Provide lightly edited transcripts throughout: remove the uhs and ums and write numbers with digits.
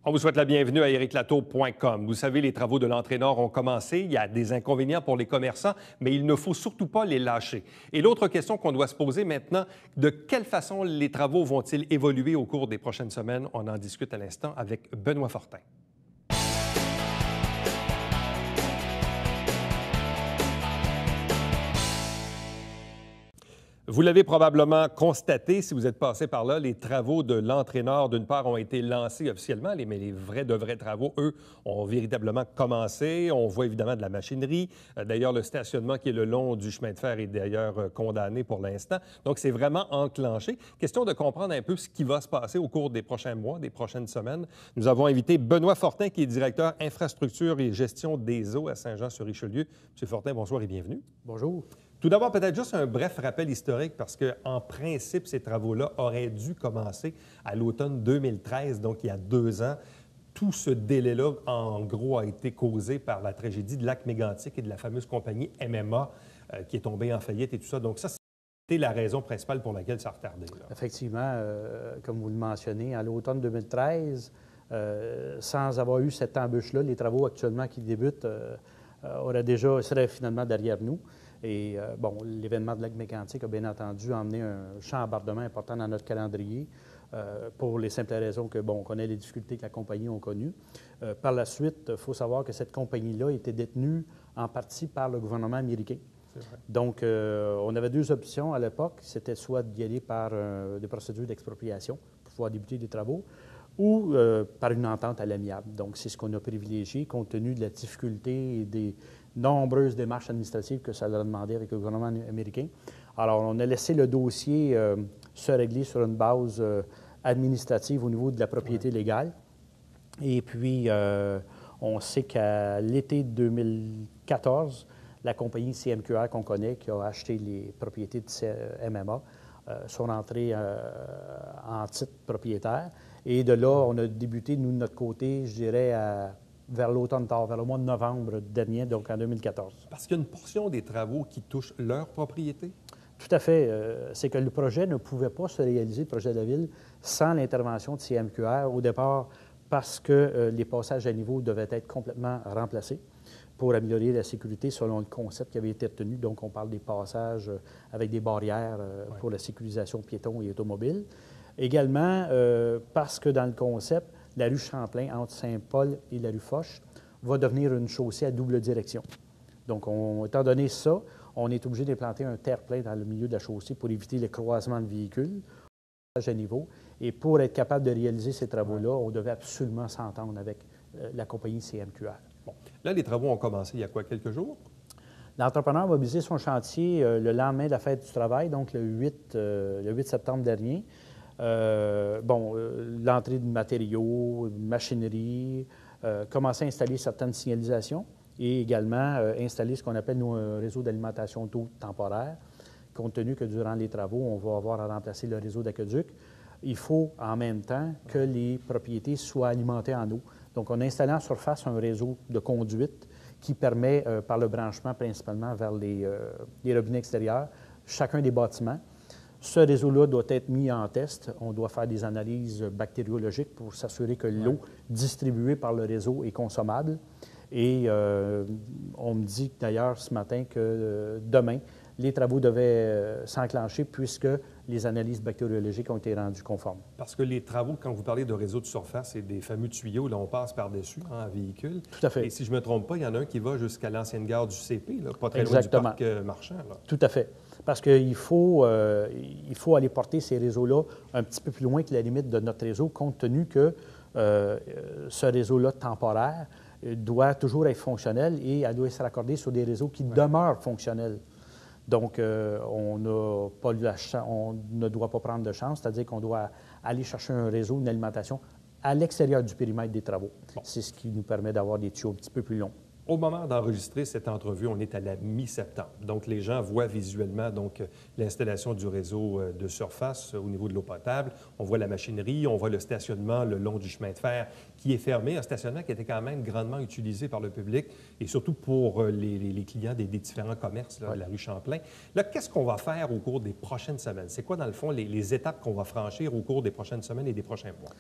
On vous souhaite la bienvenue à ericlatour.com. Vous savez, les travaux de l'entrée nord ont commencé. Il y a des inconvénients pour les commerçants, mais il ne faut surtout pas les lâcher. Et l'autre question qu'on doit se poser maintenant, de quelle façon les travaux vont-ils évoluer au cours des prochaines semaines? On en discute à l'instant avec Benoît Fortin. Vous l'avez probablement constaté si vous êtes passé par là, les travaux de l'entrée nord, d'une part, ont été lancés officiellement, mais les vrais travaux, eux, ont véritablement commencé. On voit évidemment de la machinerie. D'ailleurs, le stationnement qui est le long du chemin de fer est d'ailleurs condamné pour l'instant. Donc, c'est vraiment enclenché. Question de comprendre un peu ce qui va se passer au cours des prochains mois, des prochaines semaines. Nous avons invité Benoît Fortin, qui est directeur infrastructure et gestion des eaux à Saint-Jean-sur-Richelieu. Monsieur Fortin, bonsoir et bienvenue. Bonjour. Tout d'abord, peut-être juste un bref rappel historique parce qu'en principe, ces travaux-là auraient dû commencer à l'automne 2013, donc il y a 2 ans. Tout ce délai-là, en gros, a été causé par la tragédie de Lac-Mégantic et de la fameuse compagnie MMA qui est tombée en faillite et tout ça. Donc ça, c'était la raison principale pour laquelle ça a retardé. Là. Effectivement, comme vous le mentionnez, à l'automne 2013, sans avoir eu cette embûche-là, les travaux actuellement qui débutent seraient finalement derrière nous. Et l'événement de Lac-Mégantic a bien entendu emmené un chambardement important dans notre calendrier pour les simples raisons que, on connaît les difficultés que la compagnie a connues. Par la suite, il faut savoir que cette compagnie-là était détenue en partie par le gouvernement américain. Donc, on avait 2 options à l'époque. C'était soit d'y aller par des procédures d'expropriation pour pouvoir débuter des travaux ou par une entente à l'amiable. Donc, c'est ce qu'on a privilégié compte tenu de la difficulté et des nombreuses démarches administratives que ça leur a demandé avec le gouvernement américain. Alors, on a laissé le dossier se régler sur une base administrative au niveau de la propriété légale. Et puis, on sait qu'à l'été 2014, la compagnie CMQR qu'on connaît, qui a acheté les propriétés de MMA, sont rentrés en titre propriétaire. Et de là, on a débuté, nous, de notre côté, je dirais, vers l'automne tard, vers le mois de novembre dernier, donc en 2014. Parce qu'il y a une portion des travaux qui touchent leur propriété? Tout à fait. C'est que le projet ne pouvait pas se réaliser, le projet de la Ville, sans l'intervention de CMQR au départ, parce que les passages à niveau devaient être complètement remplacés pour améliorer la sécurité selon le concept qui avait été retenu. Donc, on parle des passages avec des barrières pour la sécurisation piétons et automobiles. Également, parce que dans le concept, la rue Champlain, entre Saint-Paul et la rue Foch, va devenir une chaussée à double direction. Donc, étant donné ça, on est obligé d'implanter un terre-plein dans le milieu de la chaussée pour éviter le croisement de véhicules à niveau. Et pour être capable de réaliser ces travaux-là, on devait absolument s'entendre avec la compagnie CMQR. Bon. Là, les travaux ont commencé il y a quoi, quelques jours? L'entrepreneur a mobilisé son chantier le lendemain de la fête du travail, donc le 8 septembre dernier. L'entrée de matériaux, de machinerie, commencer à installer certaines signalisations et également installer ce qu'on appelle nous, un réseau d'alimentation d'eau temporaire. Compte tenu que durant les travaux, on va avoir à remplacer le réseau d'aqueduc, il faut en même temps que les propriétés soient alimentées en eau. Donc, on a installé en surface un réseau de conduite qui permet, par le branchement principalement vers les robinets extérieurs, chacun des bâtiments. Ce réseau-là doit être mis en test. On doit faire des analyses bactériologiques pour s'assurer que l'eau distribuée par le réseau est consommable. Et on me dit d'ailleurs ce matin que demain, les travaux devaient s'enclencher puisque les analyses bactériologiques ont été rendues conformes. Parce que les travaux, quand vous parlez de réseau de surface, c'est des fameux tuyaux, là, on passe par-dessus en véhicule. Tout à fait. Et si je ne me trompe pas, il y en a un qui va jusqu'à l'ancienne gare du CP, là, pas très loin du parc marchand. Là. Tout à fait. Parce qu'il faut aller porter ces réseaux-là un petit peu plus loin que la limite de notre réseau, compte tenu que ce réseau-là temporaire doit toujours être fonctionnel et elle doit se raccorder sur des réseaux qui demeurent fonctionnels. Donc, on ne doit pas prendre de chance, c'est-à-dire qu'on doit aller chercher un réseau, une alimentation à l'extérieur du périmètre des travaux. Bon. C'est ce qui nous permet d'avoir des tuyaux un petit peu plus longs. Au moment d'enregistrer cette entrevue, on est à la mi-septembre. Donc, les gens voient visuellement l'installation du réseau de surface au niveau de l'eau potable. On voit la machinerie, on voit le stationnement le long du chemin de fer qui est fermé, un stationnement qui était quand même grandement utilisé par le public et surtout pour les clients des différents commerces là, de la rue Champlain. Là, qu'est-ce qu'on va faire au cours des prochaines semaines? C'est quoi, dans le fond, les étapes qu'on va franchir au cours des prochaines semaines et des prochains mois?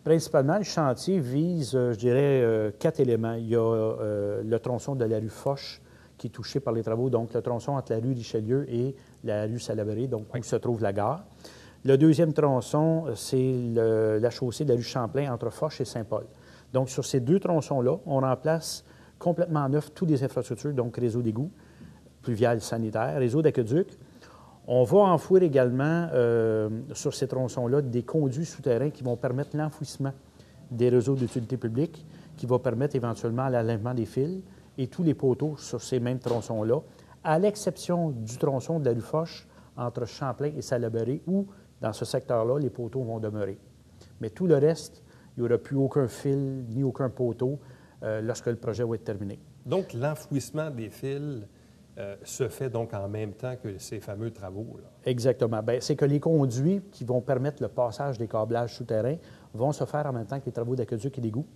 Principalement, le chantier vise, je dirais, 4 éléments. Il y a le tronçon de la rue Foch qui est touché par les travaux, donc le tronçon entre la rue Richelieu et la rue Salaberry, donc où se trouve la gare. Le deuxième tronçon, c'est la chaussée de la rue Champlain entre Foch et Saint-Paul. Donc, sur ces 2 tronçons-là, on remplace complètement neuf toutes les infrastructures, donc réseau d'égouts, pluvial, sanitaire, réseau d'aqueduc. On va enfouir également sur ces tronçons-là des conduits souterrains qui vont permettre l'enfouissement des réseaux d'utilité publique, qui va permettre éventuellement l'enlèvement des fils et tous les poteaux sur ces mêmes tronçons-là, à l'exception du tronçon de la rue Foch entre Champlain et Salaberry, où, dans ce secteur-là, les poteaux vont demeurer. Mais tout le reste, il n'y aura plus aucun fil ni aucun poteau lorsque le projet va être terminé. Donc, l'enfouissement des fils se fait donc en même temps que ces fameux travaux, là. Exactement. Bien, c'est que les conduits qui vont permettre le passage des câblages souterrains vont se faire en même temps que les travaux d'aqueduc et d'égout.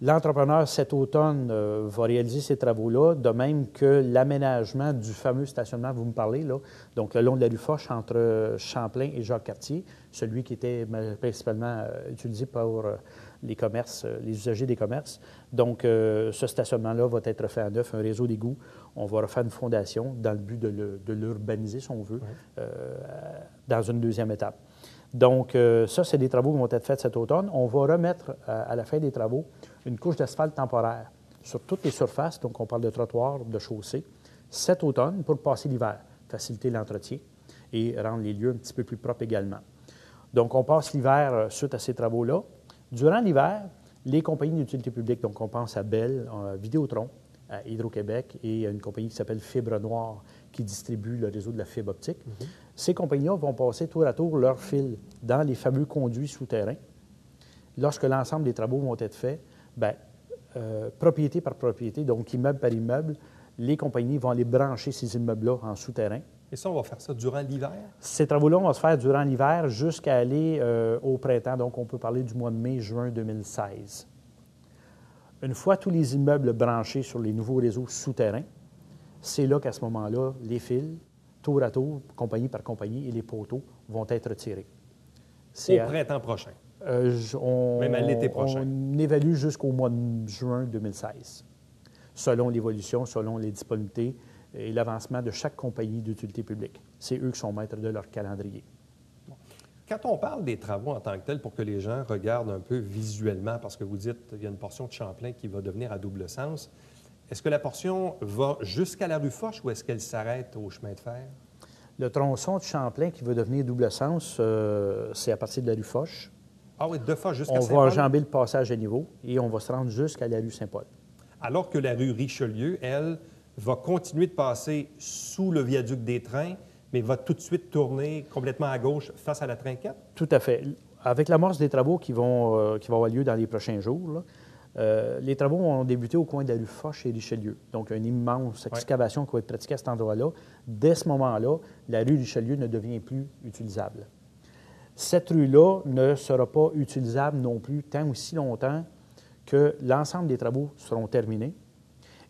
L'entrepreneur, cet automne, va réaliser ces travaux-là, de même que l'aménagement du fameux stationnement, vous me parlez, là, donc le long de la rue Foch entre Champlain et Jacques-Cartier, celui qui était principalement utilisé par les commerces, les usagers des commerces. Donc, ce stationnement-là va être fait à neuf, un réseau d'égouts. On va refaire une fondation dans le but de l'urbaniser, si on veut, dans une deuxième étape. Donc, ça, c'est des travaux qui vont être faits cet automne. On va remettre, à la fin des travaux, une couche d'asphalte temporaire sur toutes les surfaces, donc on parle de trottoirs, de chaussées, cet automne pour passer l'hiver, faciliter l'entretien et rendre les lieux un petit peu plus propres également. Donc, on passe l'hiver suite à ces travaux-là. Durant l'hiver, les compagnies d'utilité publique, donc on pense à Bell, Vidéotron, à Hydro-Québec et à une compagnie qui s'appelle Fibre Noire qui distribue le réseau de la fibre optique. Ces compagnies-là vont passer tour à tour leurs fils dans les fameux conduits souterrains. Lorsque l'ensemble des travaux vont être faits, bien, propriété par propriété, donc immeuble par immeuble, les compagnies vont aller brancher ces immeubles-là en souterrain. Et ça, on va faire ça durant l'hiver? Ces travaux-là vont se faire durant l'hiver jusqu'à aller au printemps, donc on peut parler du mois de mai-juin 2016. Une fois tous les immeubles branchés sur les nouveaux réseaux souterrains, c'est là qu'à ce moment-là, les fils, tour à tour, compagnie par compagnie, et les poteaux vont être tirés. Au printemps prochain? Même à l'été prochain? On évalue jusqu'au mois de juin 2016, selon l'évolution, selon les disponibilités et l'avancement de chaque compagnie d'utilité publique. C'est eux qui sont maîtres de leur calendrier. Quand on parle des travaux en tant que tels, pour que les gens regardent un peu visuellement, parce que vous dites qu'il y a une portion de Champlain qui va devenir à double sens, est-ce que la portion va jusqu'à la rue Foch ou est-ce qu'elle s'arrête au chemin de fer? Le tronçon de Champlain qui va devenir double sens, c'est à partir de la rue Foch. Ah oui, de Foch jusqu'à Saint-Paul. On va enjamber le passage à niveau et on va se rendre jusqu'à la rue Saint-Paul. Alors que la rue Richelieu, elle, va continuer de passer sous le viaduc des trains, mais va tout de suite tourner complètement à gauche face à la trinquette? Tout à fait. Avec l'amorce des travaux qui vont avoir lieu dans les prochains jours, là, les travaux vont débuter au coin de la rue Foch et Richelieu. Donc, une immense excavation qui va être pratiquée à cet endroit-là. Dès ce moment-là, la rue Richelieu ne devient plus utilisable. Cette rue-là ne sera pas utilisable non plus tant aussi longtemps que l'ensemble des travaux seront terminés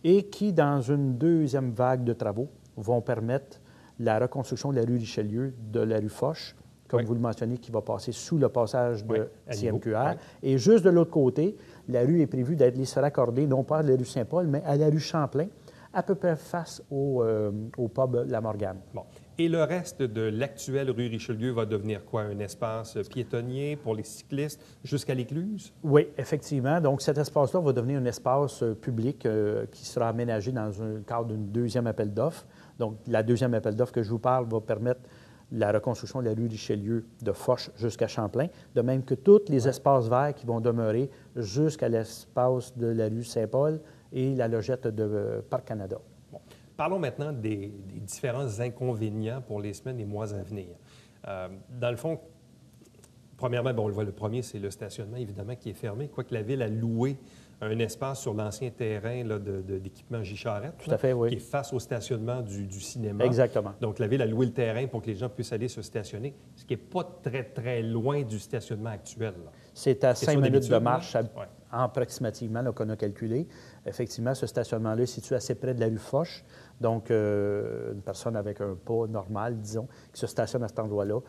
et qui, dans une deuxième vague de travaux, vont permettre la reconstruction de la rue Richelieu, de la rue Foch, comme vous le mentionnez, qui va passer sous le passage de CMQR. Et juste de l'autre côté, la rue est prévue d'être se raccorder, non pas à la rue Saint-Paul, mais à la rue Champlain, à peu près face au pub La Morgane. Bon. Et le reste de l'actuelle rue Richelieu va devenir quoi? Un espace piétonnier pour les cyclistes jusqu'à l'écluse? Oui, effectivement. Donc, cet espace-là va devenir un espace public qui sera aménagé dans le cadre d'un deuxième appel d'offres. Donc, la deuxième appel d'offres que je vous parle va permettre la reconstruction de la rue Richelieu de Foch jusqu'à Champlain, de même que tous les espaces verts qui vont demeurer jusqu'à l'espace de la rue Saint-Paul et la logette de Parc Canada. Bon. Parlons maintenant des différents inconvénients pour les semaines et mois à venir. Dans le fond, premièrement, bon, on le voit, le premier, c'est le stationnement, évidemment, qui est fermé, quoique la Ville a loué un espace sur l'ancien terrain d'équipement J. Charette, tout à fait, oui, qui est face au stationnement du cinéma. Exactement. Donc, la Ville a loué le terrain pour que les gens puissent aller se stationner, ce qui n'est pas très, très loin du stationnement actuel. C'est à 5 minutes de marche, approximativement, qu'on a calculé. Effectivement, ce stationnement-là est situé assez près de la rue Foch. Donc, une personne avec un pas normal, disons, qui se stationne à cet endroit-là,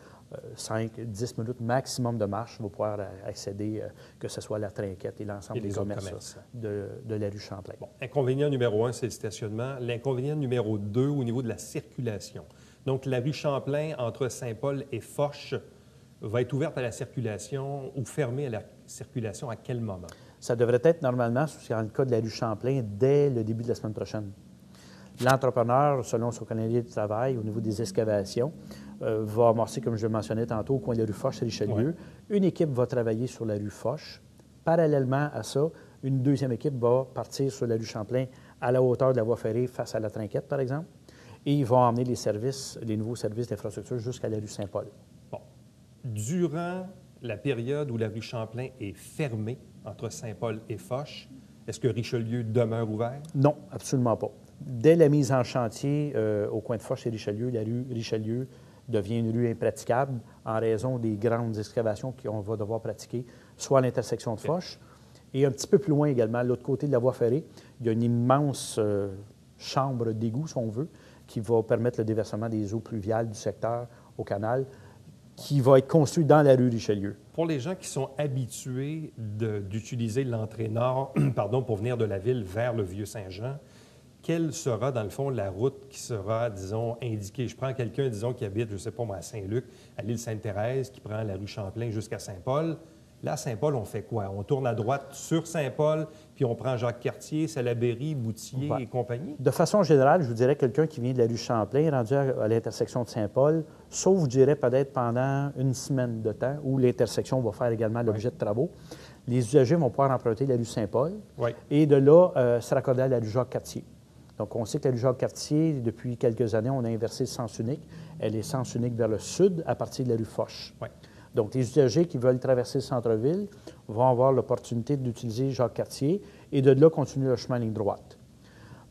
5-10 minutes maximum de marche va pouvoir accéder, que ce soit à la Trinquette et l'ensemble des commerces de la rue Champlain. Bon, inconvénient numéro 1, c'est le stationnement. L'inconvénient numéro 2, au niveau de la circulation. Donc, la rue Champlain, entre Saint-Paul et Foch, va être ouverte à la circulation ou fermée à la circulation à quel moment? Ça devrait être normalement, dans le cas de la rue Champlain, dès le début de la semaine prochaine. L'entrepreneur, selon son calendrier de travail au niveau des excavations, va amorcer, comme je le mentionnais tantôt, au coin de la rue Foch-Richelieu. Ouais. Une équipe va travailler sur la rue Foch. Parallèlement à ça, une deuxième équipe va partir sur la rue Champlain à la hauteur de la voie ferrée face à la Trinquette, par exemple. Et ils vont emmener les nouveaux services d'infrastructure jusqu'à la rue Saint-Paul. Bon. Durant la période où la rue Champlain est fermée entre Saint-Paul et Foch, est-ce que Richelieu demeure ouvert? Non, absolument pas. Dès la mise en chantier au coin de Foch et Richelieu, la rue Richelieu devient une rue impraticable en raison des grandes excavations qu'on va devoir pratiquer, soit à l'intersection de Foch et un petit peu plus loin également, à l'autre côté de la voie ferrée, il y a une immense chambre d'égout, si on veut, qui va permettre le déversement des eaux pluviales du secteur au canal, qui va être construit dans la rue Richelieu. Pour les gens qui sont habitués d'utiliser l'entrée nord pour venir de la ville vers le Vieux-Saint-Jean, quelle sera, dans le fond, la route qui sera, disons, indiquée? Je prends quelqu'un, disons, qui habite, je ne sais pas moi, à Saint-Luc, à l'île Sainte-Thérèse, qui prend la rue Champlain jusqu'à Saint-Paul. Là, à Saint-Paul, on fait quoi? On tourne à droite sur Saint-Paul, puis on prend Jacques-Cartier, Salaberry, Boutier et compagnie? De façon générale, je vous dirais quelqu'un qui vient de la rue Champlain, rendu à l'intersection de Saint-Paul, sauf, je dirais, peut-être pendant une semaine de temps, où l'intersection va faire également l'objet de travaux, les usagers vont pouvoir emprunter la rue Saint-Paul et de là se raccorder à la rue Jacques-Cartier. Donc, on sait que la rue Jacques-Cartier, depuis quelques années, on a inversé le sens unique. Elle est sens unique vers le sud à partir de la rue Foch. Oui. Donc, les usagers qui veulent traverser le centre-ville vont avoir l'opportunité d'utiliser Jacques-Cartier et de là continuer le chemin en ligne droite.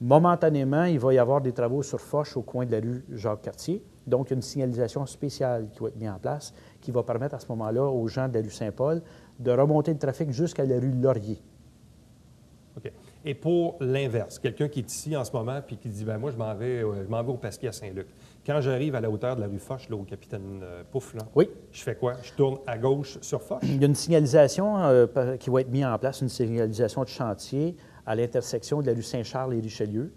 Momentanément, il va y avoir des travaux sur Foch au coin de la rue Jacques-Cartier. Donc, il y a une signalisation spéciale qui va être mise en place qui va permettre à ce moment-là aux gens de la rue Saint-Paul de remonter le trafic jusqu'à la rue Laurier. OK. Et pour l'inverse, quelqu'un qui est ici en ce moment puis qui dit, bien moi, je m'en vais au Pasquier à Saint-Luc. Quand j'arrive à la hauteur de la rue Foch, là, au Capitaine Pouf, là, je fais quoi? Je tourne à gauche sur Foch? Il y a une signalisation qui va être mise en place, une signalisation de chantier à l'intersection de la rue Saint-Charles et Richelieu,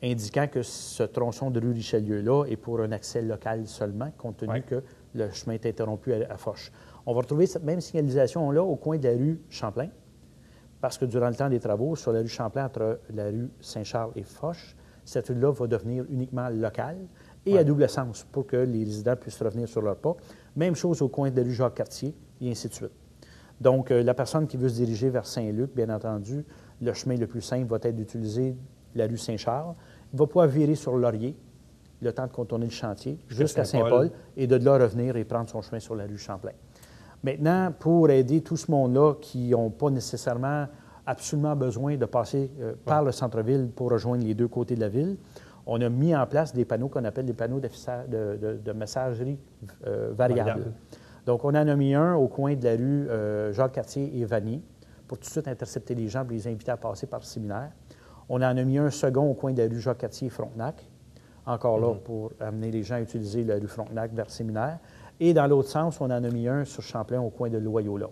indiquant que ce tronçon de rue Richelieu-là est pour un accès local seulement, compte tenu que le chemin est interrompu à Foch. On va retrouver cette même signalisation-là au coin de la rue Champlain, parce que durant le temps des travaux, sur la rue Champlain, entre la rue Saint-Charles et Foch, cette rue-là va devenir uniquement locale et à double sens pour que les résidents puissent revenir sur leur pas. Même chose au coin de la rue Jacques-Cartier et ainsi de suite. Donc, la personne qui veut se diriger vers Saint-Luc, bien entendu, le chemin le plus simple va être d'utiliser la rue Saint-Charles. Il va pouvoir virer sur Laurier, le temps de contourner le chantier, jusqu'à Saint-Paul, et de là revenir et prendre son chemin sur la rue Champlain. Maintenant, pour aider tout ce monde-là qui n'ont pas nécessairement absolument besoin de passer par le centre-ville pour rejoindre les deux côtés de la ville, on a mis en place des panneaux qu'on appelle des panneaux de messagerie variable. Donc, on en a mis un au coin de la rue Jacques-Cartier et Vanier pour tout de suite intercepter les gens et les inviter à passer par le séminaire. On en a mis un second au coin de la rue Jacques-Cartier et Frontenac, encore là pour amener les gens à utiliser la rue Frontenac vers le séminaire. Et dans l'autre sens, on en a mis un sur Champlain au coin de Loyola.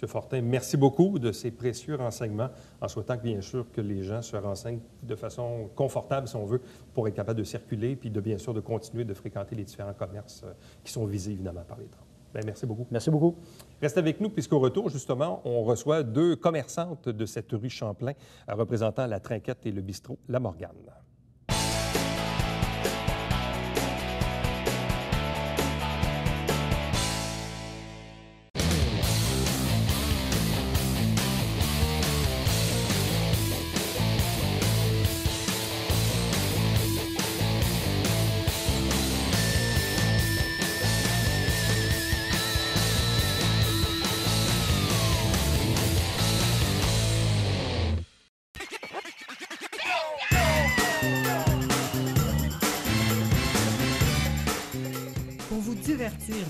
M. Fortin, merci beaucoup de ces précieux renseignements, en souhaitant que, bien sûr, que les gens se renseignent de façon confortable, si on veut, pour être capable de circuler, puis bien sûr de continuer de fréquenter les différents commerces qui sont visés, évidemment, par les travaux. Bien, merci beaucoup. Merci beaucoup. Restez avec nous, puisqu'au retour, justement, on reçoit deux commerçantes de cette rue Champlain, représentant la Trinquette et le bistrot La Morgane.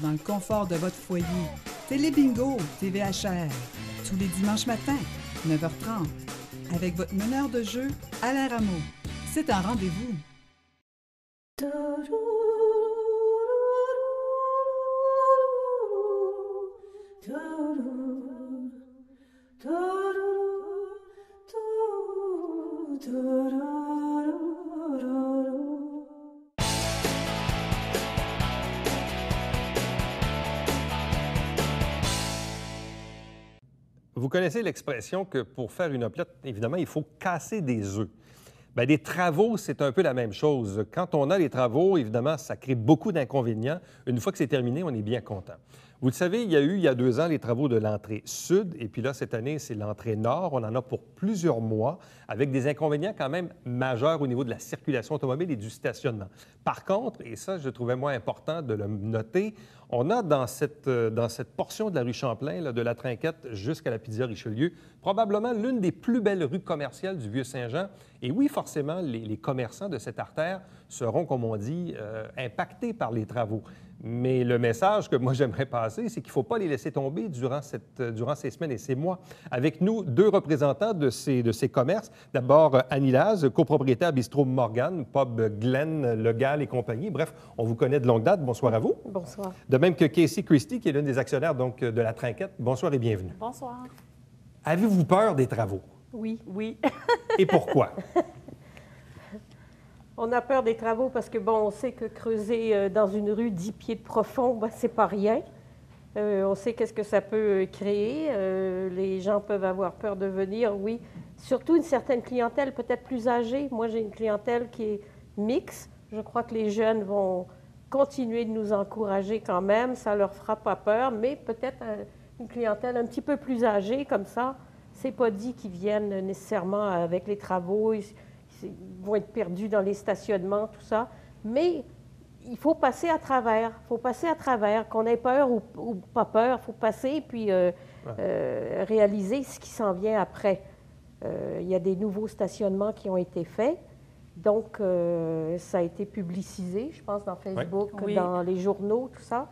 Dans le confort de votre foyer. Télébingo, TVHR, tous les dimanches matins, 9h30, avec votre meneur de jeu, Alain Rameau. c'est un rendez-vous. Vous connaissez l'expression que pour faire une omelette, évidemment, il faut casser des œufs. Bien, des travaux, c'est un peu la même chose. Quand on a les travaux, évidemment, ça crée beaucoup d'inconvénients. Une fois que c'est terminé, on est bien content. Vous le savez, il y a 2 ans, les travaux de l'entrée sud, et puis là, cette année, c'est l'entrée nord. On en a pour plusieurs mois, avec des inconvénients quand même majeurs au niveau de la circulation automobile et du stationnement. Par contre, et ça, je trouvais moins important de le noter, on a dans cette portion de la rue Champlain, là, de la Trinquette jusqu'à la Pizzeria Richelieu, probablement l'une des plus belles rues commerciales du Vieux-Saint-Jean. Et oui, forcément, les commerçants de cette artère seront, comme on dit, impactés par les travaux. Mais le message que moi j'aimerais passer, c'est qu'il ne faut pas les laisser tomber durant ces semaines et ces mois. Avec nous, 2 représentants de ces commerces. D'abord, Annie Laz, copropriétaire Bistrot Morgane, pub Glen, Le Gall et compagnie. Bref, on vous connaît de longue date. Bonsoir à vous. Bonsoir. De même que Casey Christie, qui est l'une des actionnaires donc, de la Trinquette. Bonsoir et bienvenue. Bonsoir. Avez-vous peur des travaux? Oui. Oui. Et pourquoi? On a peur des travaux parce que, bon, on sait que creuser dans une rue 10 pieds de profond, ben, c'est pas rien. On sait qu'est-ce que ça peut créer. Les gens peuvent avoir peur de venir, oui. Surtout une certaine clientèle peut-être plus âgée. Moi, j'ai une clientèle qui est mixte. Je crois que les jeunes vont continuer de nous encourager quand même. Ça leur fera pas peur, mais peut-être une clientèle un petit peu plus âgée comme ça. C'est pas dit qu'ils viennent nécessairement avec les travaux. Ils vont être perdus dans les stationnements, tout ça. Mais il faut passer à travers. Il faut passer à travers. Qu'on ait peur ou pas peur, il faut passer puis réaliser ce qui s'en vient après. Il y a des nouveaux stationnements qui ont été faits. Donc, ça a été publicisé, je pense, dans Facebook, oui. dans les journaux, tout ça.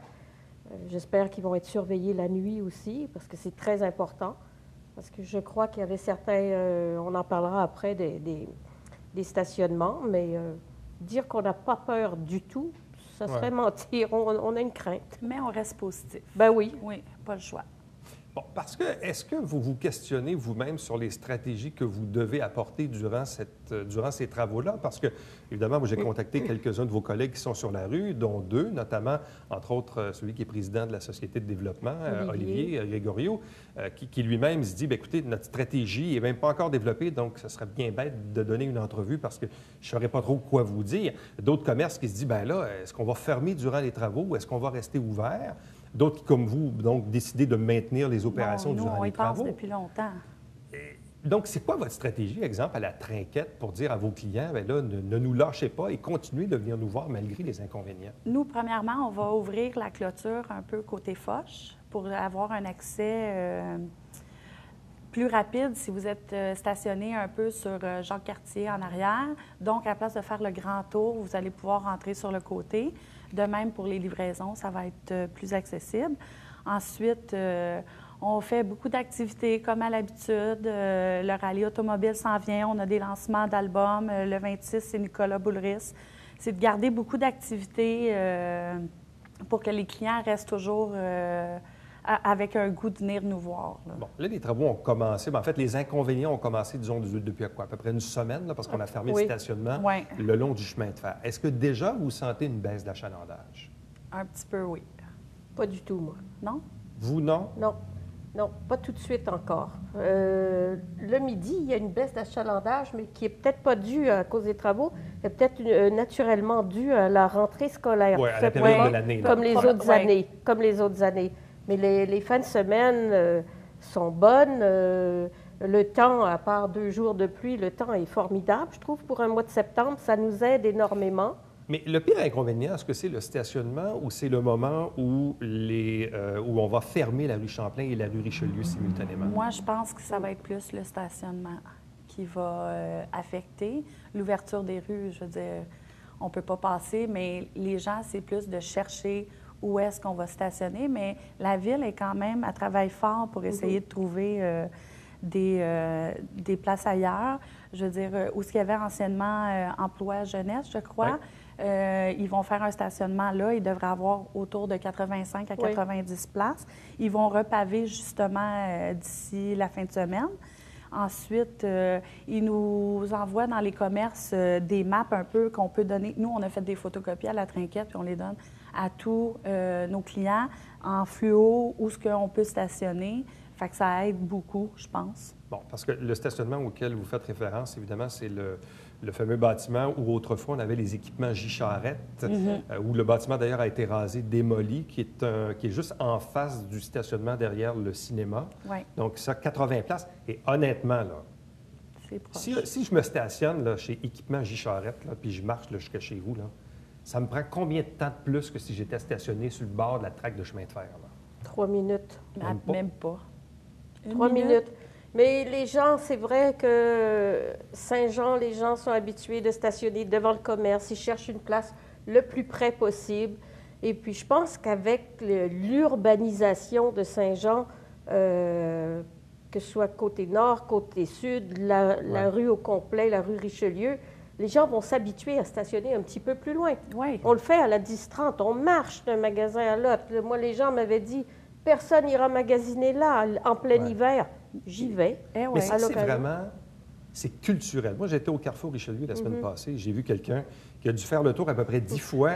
J'espère qu'ils vont être surveillés la nuit aussi, parce que c'est très important. Parce que je crois qu'il y avait certains, on en parlera après, des stationnements, mais dire qu'on n'a pas peur du tout, ça serait mentir. On a une crainte. Mais on reste positif. Ben oui. Oui, pas le choix. Bon, parce que, est-ce que vous vous questionnez vous-même sur les stratégies que vous devez apporter durant ces travaux-là? Parce que, évidemment, moi, j'ai contacté quelques-uns de vos collègues qui sont sur la rue, dont 2, notamment, entre autres, celui qui est président de la Société de développement, Olivier Gregorio, qui lui-même se dit, bien, écoutez, notre stratégie n'est même pas encore développée, donc ce serait bien bête de donner une entrevue parce que je ne saurais pas trop quoi vous dire. D'autres commerces qui se disent, bien là, est-ce qu'on va fermer durant les travaux ou est-ce qu'on va rester ouvert? D'autres qui, comme vous, donc, décidé de maintenir les opérations durant les travaux. On y pense depuis longtemps. Donc, c'est quoi votre stratégie, exemple, à la Trinquette, pour dire à vos clients, bien là, ne nous lâchez pas et continuez de venir nous voir malgré les inconvénients? Nous, premièrement, on va ouvrir la clôture un peu côté Foch pour avoir un accès plus rapide si vous êtes stationné un peu sur Jacques-Cartier en arrière. Donc, à la place de faire le grand tour, vous allez pouvoir rentrer sur le côté. De même, pour les livraisons, ça va être plus accessible. Ensuite, on fait beaucoup d'activités comme à l'habitude. Le rallye automobile s'en vient. On a des lancements d'albums. Le 26, c'est Nicolas Boulris. C'est de garder beaucoup d'activités pour que les clients restent toujours avec un goût de venir nous voir. Là. Bon, là, les travaux ont commencé. Bien, en fait, les inconvénients ont commencé, disons, depuis quoi? À peu près une semaine, là, parce qu'on a fermé le stationnement le long du chemin de fer. Est-ce que déjà, vous sentez une baisse d'achalandage? Un petit peu, oui. Pas du tout, moi. Non? Vous, non? Non. Non, pas tout de suite encore. Le midi, il y a une baisse d'achalandage, mais qui n'est peut-être pas due à cause des travaux, elle est peut-être naturellement due à la rentrée scolaire. Oui, à la période de l'année. Comme les autres années. Comme les autres années. Mais les fins de semaine sont bonnes. Le temps, à part 2 jours de pluie, le temps est formidable, je trouve, pour un mois de septembre. Ça nous aide énormément. Mais le pire inconvénient, est-ce que c'est le stationnement ou c'est le moment où on va fermer la rue Champlain et la rue Richelieu simultanément? Moi, je pense que ça va être plus le stationnement qui va affecter. L'ouverture des rues, je veux dire, on ne peut pas passer, mais les gens, c'est plus de chercher où est-ce qu'on va stationner. Mais la Ville est quand même, elle travaille fort pour essayer de trouver des places ailleurs. Je veux dire, où ce qu'il y avait anciennement Emploi Jeunesse, je crois. Ils vont faire un stationnement là. Ils devraient avoir autour de 85 à 90 places. Ils vont repaver justement d'ici la fin de semaine. Ensuite, ils nous envoient dans les commerces des maps un peu qu'on peut donner. Nous, on a fait des photocopies à la trinquette, puis on les donne à tous nos clients en fluo, où ce qu'on peut stationner. Fait que ça aide beaucoup, je pense. Bon, parce que le stationnement auquel vous faites référence, évidemment, c'est le fameux bâtiment où autrefois on avait les équipements J-Charrette, où le bâtiment d'ailleurs a été rasé, démoli, qui est juste en face du stationnement derrière le cinéma. Ouais. Donc ça, 80 places. Et honnêtement, là, C'est proche. si je me stationne là, chez Équipement J-Charrette, là, puis je marche là, jusqu'à chez vous, là, ça me prend combien de temps de plus que si j'étais stationné sur le bord de la traque de chemin de fer? Là? 3 minutes. Même pas. 3 minutes. Mais les gens, c'est vrai que Saint-Jean, les gens sont habitués de stationner devant le commerce. Ils cherchent une place le plus près possible. Et puis, je pense qu'avec l'urbanisation de Saint-Jean, que ce soit côté nord, côté sud, la rue au complet, la rue Richelieu, les gens vont s'habituer à stationner un petit peu plus loin. Oui. On le fait à la 10-30, on marche d'un magasin à l'autre. Moi, les gens m'avaient dit, personne n'ira magasiner là, en plein hiver. J'y vais. Mais ça, c'est vraiment, c'est culturel. Moi, j'étais au Carrefour Richelieu la semaine passée. J'ai vu quelqu'un qui a dû faire le tour à peu près 10 fois,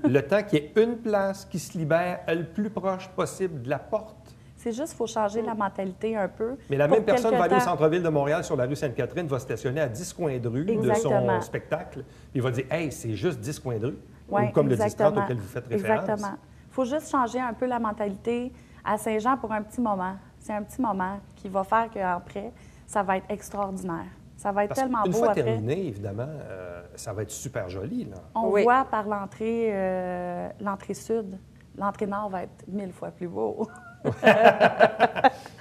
le temps qu'il y ait une place qui se libère le plus proche possible de la porte. C'est juste qu'il faut changer la mentalité un peu. Mais la même personne va aller au centre-ville de Montréal, sur la rue Sainte-Catherine, va stationner à 10 coins de rue de son spectacle. Il va dire « Hey, c'est juste 10 coins de rue. Oui, ou comme le 10-30 auquel vous faites référence. Exactement. Il faut juste changer un peu la mentalité à Saint-Jean pour un petit moment. C'est un petit moment qui va faire qu'après, ça va être extraordinaire. Ça va être tellement beau après. Une fois terminé, évidemment, ça va être super joli. Là. On voit par l'entrée sud, l'entrée nord va être 1000 fois plus beau.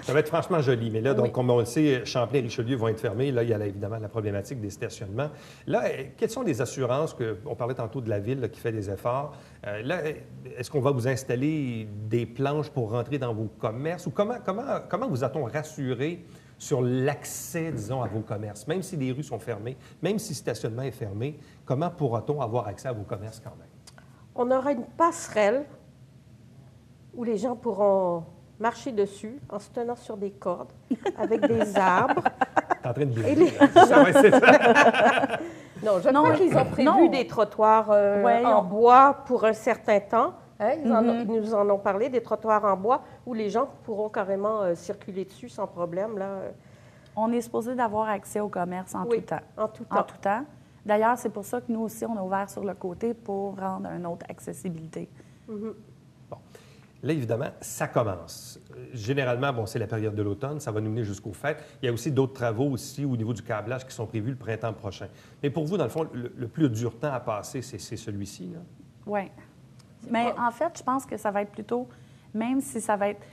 Ça va être franchement joli. Mais là, donc, comme on le sait, Champlain et Richelieu vont être fermés. Là, il y a évidemment la problématique des stationnements. Là, quelles sont les assurances on parlait tantôt de la ville là, qui fait des efforts. Là, est-ce qu'on va vous installer des planches pour rentrer dans vos commerces? Ou comment vous a-t-on rassuré sur l'accès, disons, à vos commerces? Même si les rues sont fermées, même si le stationnement est fermé, comment pourra-t-on avoir accès à vos commerces quand même? On aura une passerelle où les gens pourront marcher dessus en se tenant sur des cordes avec des arbres. T'es en train de blaguer. Ça. Non, je crois qu'ils ont prévu des trottoirs en bois pour un certain temps. Hein? Ils nous en ont parlé, des trottoirs en bois où les gens pourront carrément circuler dessus sans problème. Là. On est supposé d'avoir accès au commerce en tout temps. En tout temps. D'ailleurs, c'est pour ça que nous aussi, on a ouvert sur le côté pour rendre une autre accessibilité. Bon. Là, évidemment, ça commence. Généralement, bon, c'est la période de l'automne, ça va nous mener jusqu'aux fêtes. Il y a aussi d'autres travaux aussi au niveau du câblage qui sont prévus le printemps prochain. Mais pour vous, dans le fond, le plus dur temps à passer, c'est celui-ci, là? Oui. Mais en fait, je pense que ça va être plutôt, même si ça va être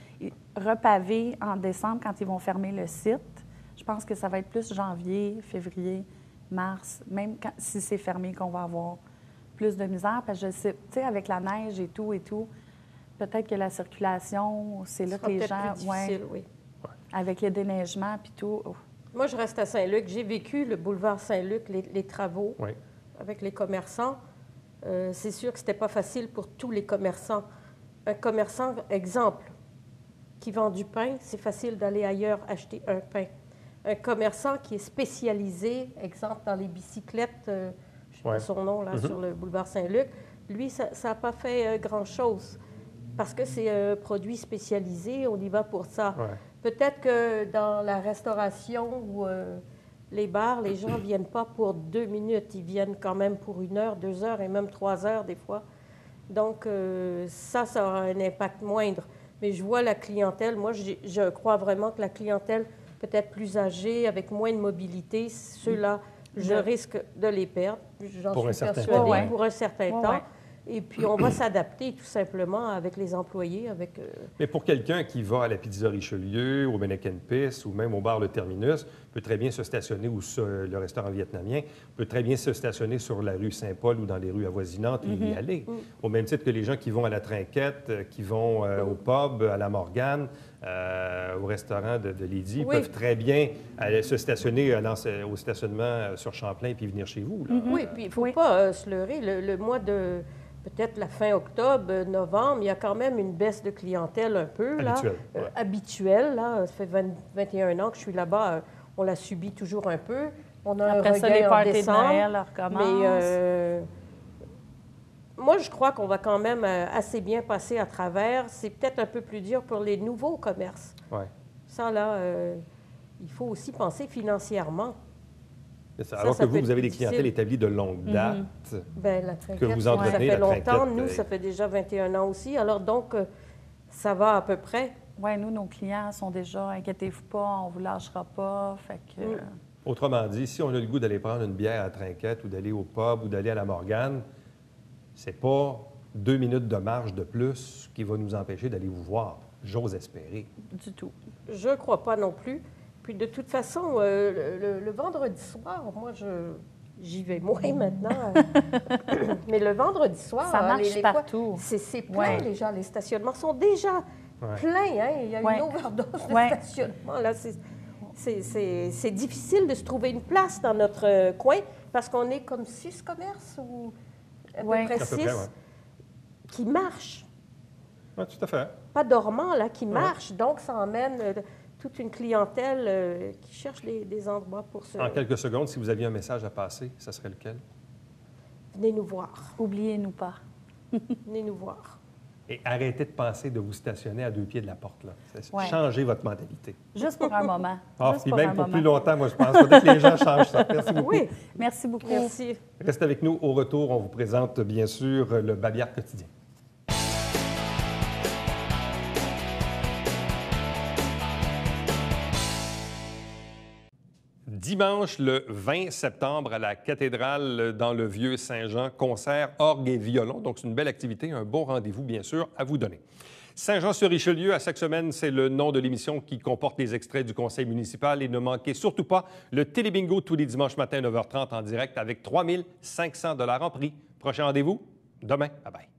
repavé en décembre quand ils vont fermer le site, je pense que ça va être plus janvier, février, mars, même si c'est fermé, qu'on va avoir plus de misère. Parce que je sais, tu sais, avec la neige et tout, peut-être que la circulation, c'est là que les gens... Plus difficile, oui. Avec le déneigement puis tout. Oh. Moi, je reste à Saint-Luc. J'ai vécu le boulevard Saint-Luc, les travaux avec les commerçants. C'est sûr que ce n'était pas facile pour tous les commerçants. Un commerçant, exemple, qui vend du pain, c'est facile d'aller ailleurs acheter un pain. Un commerçant qui est spécialisé, exemple, dans les bicyclettes, je ne sais pas son nom, là, sur le boulevard Saint-Luc, lui, ça n'a pas fait grand-chose. Parce que c'est un produit spécialisé, on y va pour ça. Ouais. Peut-être que dans la restauration ou les bars, les gens ne viennent pas pour 2 minutes, ils viennent quand même pour 1 heure, 2 heures et même 3 heures des fois. Donc, ça aura un impact moindre. Mais je vois la clientèle, moi, je crois vraiment que la clientèle peut-être plus âgée, avec moins de mobilité, ceux-là, je risque de les perdre. J'en suis persuadée pour un certain temps. Ouais. Et puis, on va s'adapter tout simplement avec les employés. Mais pour quelqu'un qui va à la Pizza Richelieu, au Beneken Pis ou même au bar Le Terminus, peut très bien se stationner, ou sur le restaurant vietnamien peut très bien se stationner sur la rue Saint-Paul ou dans les rues avoisinantes et y aller. Au même titre que les gens qui vont à la Trinquette, qui vont au pub, à la Morgane, au restaurant de Lydie, peuvent très bien aller se stationner au stationnement sur Champlain puis venir chez vous. Là. Oui, puis il ne faut pas se leurrer. Le mois de peut-être la fin octobre, novembre, il y a quand même une baisse de clientèle un peu. Habituelle. Là. Ça fait 21 ans que je suis là-bas. On la subit toujours un peu. On a Après un ça, regain les en parties décembre. de Noël recommencent. Mais moi, je crois qu'on va quand même assez bien passer à travers. C'est peut-être un peu plus dur pour les nouveaux commerces. Ouais. Ça, là, il faut aussi penser financièrement. Alors que vous avez des clientèles établies de longue date. Bien, la Trinquette, que vous entretenez, ça fait la longtemps. Trinquette, Nous, ça fait déjà 21 ans aussi. Alors donc, ça va à peu près. Oui, nous, nos clients sont déjà, inquiétez-vous pas, on vous lâchera pas. Fait que, Autrement dit, si on a le goût d'aller prendre une bière à la Trinquette ou d'aller au pub ou d'aller à la Morgane, c'est pas 2 minutes de marche de plus qui va nous empêcher d'aller vous voir. J'ose espérer. Du tout. Je ne crois pas non plus. Puis de toute façon, le vendredi soir, moi, j'y vais moins maintenant. Mais le vendredi soir, ça marche partout. C'est plein, les gens. Les stationnements sont déjà pleins. Hein? Il y a une overdose de stationnement. Là, c'est difficile de se trouver une place dans notre coin parce qu'on est comme 6 commerces ou à peu près 6 qui marchent. Oui, tout à fait. Pas dormants, là, qui marchent. Donc, ça emmène toute une clientèle qui cherche des endroits pour se... En quelques secondes, si vous aviez un message à passer, ça serait lequel? Venez nous voir. Oubliez-nous pas. Venez nous voir. Et arrêtez de penser de vous stationner à 2 pieds de la porte. Là. Changez votre mentalité. Juste pour un moment. Puis même pour plus longtemps, moi, je pense. Faudrait que les gens changent ça. Merci beaucoup. Oui. Merci beaucoup. Merci. Restez avec nous. Au retour, on vous présente, bien sûr, le Babillard quotidien. Dimanche, le 20 septembre, à la cathédrale dans le Vieux-Saint-Jean, concert, orgue et violon. Donc, c'est une belle activité, un bon rendez-vous, bien sûr, à vous donner. Saint-Jean-sur-Richelieu, à chaque semaine, c'est le nom de l'émission qui comporte les extraits du conseil municipal. Et ne manquez surtout pas le Télébingo tous les dimanches matin, 9h30 en direct, avec 3 500 $ en prix. Prochain rendez-vous, demain. Bye-bye.